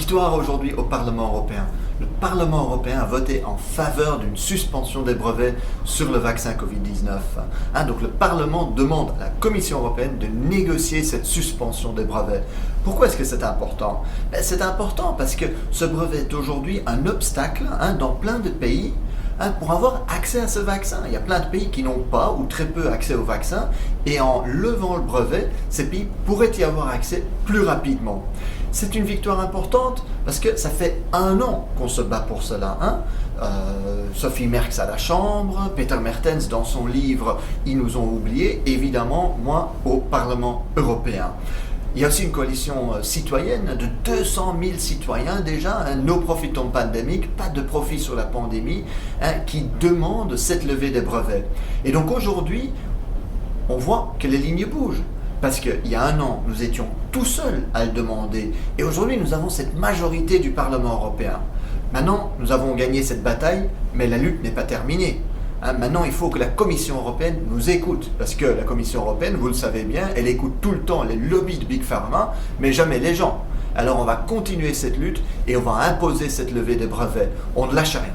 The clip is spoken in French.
Victoire aujourd'hui au Parlement européen. Le Parlement européen a voté en faveur d'une suspension des brevets sur le vaccin Covid-19. Donc le Parlement demande à la Commission européenne de négocier cette suspension des brevets. Pourquoi est-ce que c'est important? C'est important parce que ce brevet est aujourd'hui un obstacle dans plein de pays pour avoir accès à ce vaccin. Il y a plein de pays qui n'ont pas ou très peu accès au vaccin et en levant le brevet, ces pays pourraient y avoir accès plus rapidement. C'est une victoire importante parce que ça fait 1 an qu'on se bat pour cela. Sophie Merckx à la Chambre, Peter Mertens dans son livre « Ils nous ont oubliés », évidemment, moi, au Parlement européen. Il y a aussi une coalition citoyenne de 200 000 citoyens déjà, No Profit on Pandemic, pas de profit sur la pandémie, qui demandent cette levée des brevets. Et donc aujourd'hui, on voit que les lignes bougent. Parce qu'il y a 1 an, nous étions tout seuls à le demander. Et aujourd'hui, nous avons cette majorité du Parlement européen. Maintenant, nous avons gagné cette bataille, mais la lutte n'est pas terminée. Maintenant, il faut que la Commission européenne nous écoute. Parce que la Commission européenne, vous le savez bien, elle écoute tout le temps les lobbies de Big Pharma, mais jamais les gens. Alors on va continuer cette lutte et on va imposer cette levée des brevets. On ne lâche rien.